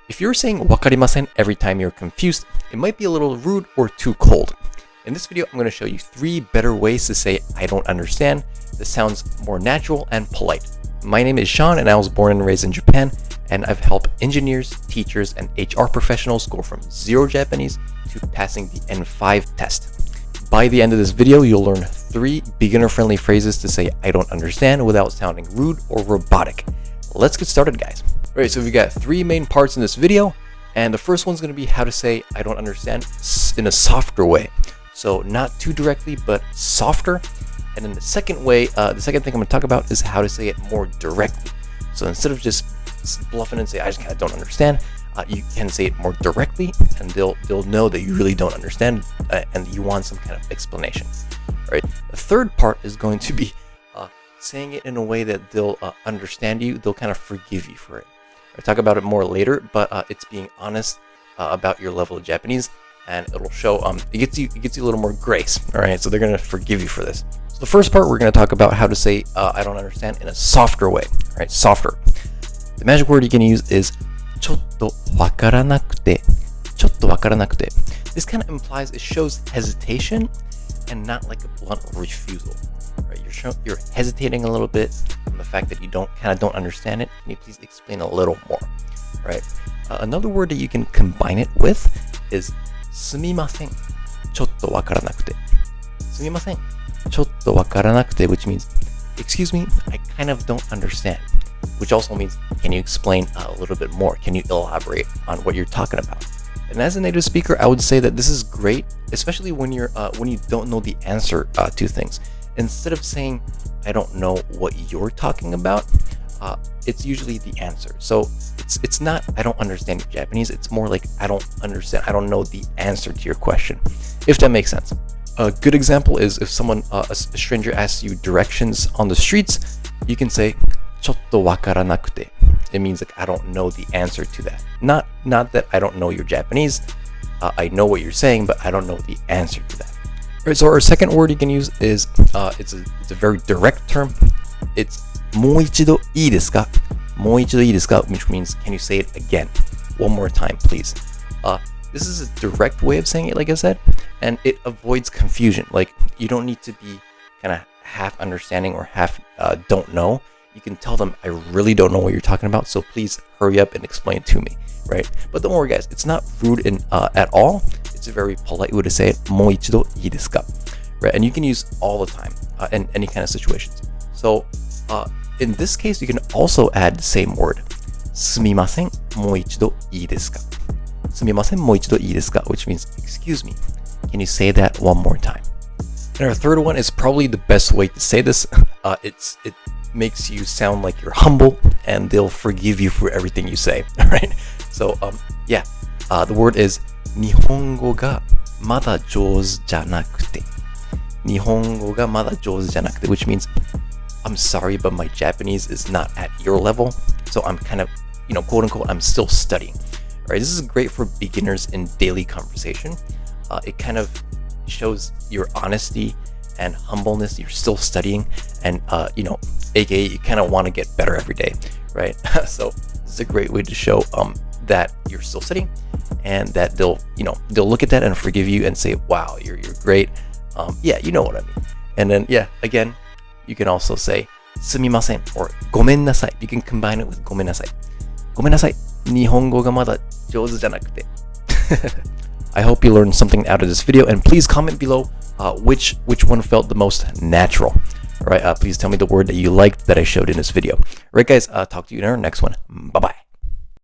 If you're saying wakarimasen every time you're confused, it might be a little rude or too cold. In this video, I'm going to show you 3 better ways to say I don't understand that sounds more natural and polite. My name is Sean and I was born and raised in Japan, and I've helped engineers, teachers, and HR professionals go from 0 Japanese to passing the N5 test. By the end of this video, you'll learn 3 beginner-friendly phrases to say I don't understand without sounding rude or robotic. Let's get started, guys. Alright, so we've got 3 main parts in this video, and the first one's going to be how to say I don't understand in a softer way. So not too directly, but softer. And then the second way, the second thing I'm going to talk about is how to say it more directly. So instead of just bluffing and say I just kind of don't understand, you can say it more directly, and they'll know that you really don't understand and you want some kind of explanation. Right. The third part is going to be saying it in a way that they'll understand you. They'll kind of forgive you for it. I'll talk about it more later, but it's being honest about your level of Japanese, and it'll show it gets you a little more grace. All right, so they're gonna forgive you for this. So the first part, we're gonna talk about how to say I don't understand in a softer way. All right, softer. The magic word you can use is ちょっとわからなくて. ちょっとわからなくて. This kind of implies, it shows hesitation and not like a blunt refusal. Right, you're hesitating a little bit from the fact that you don't understand it. Can you please explain a little more? Right. Another word that you can combine it with is すみませんちょっとわからなくて. すみませんちょっとわからなくて, which means excuse me, I kind of don't understand. Which also means, can you explain a little bit more? Can you elaborate on what you're talking about? And as a native speaker, I would say that this is great, especially when you don't know the answer to things. Instead of saying I don't know what you're talking about, it's usually the answer. So it's not I don't understand your Japanese. It's more like I don't understand. I don't know the answer to your question, if that makes sense. A good example is if someone, a stranger, asks you directions on the streets, you can say ちょっとわからなくて. It means like I don't know the answer to that. Not that I don't know your Japanese. I know what you're saying, but I don't know the answer to that. Alright, so our second word you can use is it's a very direct term. It's もう一度いいですか? もう一度いいですか? Which means can you say it again? One more time, please. This is a direct way of saying it, like I said, and it avoids confusion. Like, you don't need to be kind of half understanding or half don't know. You can tell them I really don't know what you're talking about, so please hurry up and explain it to me, right? But don't worry, guys, it's not rude at all. It's a very polite way to say it. もう一度いいですか? Right? And you can use all the time in any kind of situations. So in this case, you can also add the same word. すみませんもう一度いいですか? すみませんもう一度いいですか? Which means, excuse me, can you say that one more time? And our third one is probably the best way to say this. It makes you sound like you're humble, and they'll forgive you for everything you say. All right. So the word is 日本語がまだ上手じゃなくて. 日本語がまだ上手じゃなくて, which means I'm sorry, but my Japanese is not at your level. So I'm kind of, quote unquote, I'm still studying. All right. This is great for beginners in daily conversation. It kind of shows your honesty and humbleness. You're still studying, and aka you kind of want to get better every day, right? So this is a great way to show that you're still studying, and that they'll look at that and forgive you and say, wow, you're great. Yeah, you know what I mean. And then again, you can also say すみません or ごめんなさい. You can combine it with ごめんなさい. ごめんなさい日本語がまだ上手じゃなくて. I hope you learned something out of this video, and please comment below which one felt the most natural. All right, please tell me the word that you liked that I showed in this video. All right, guys, talk to you in our next one. Bye-bye.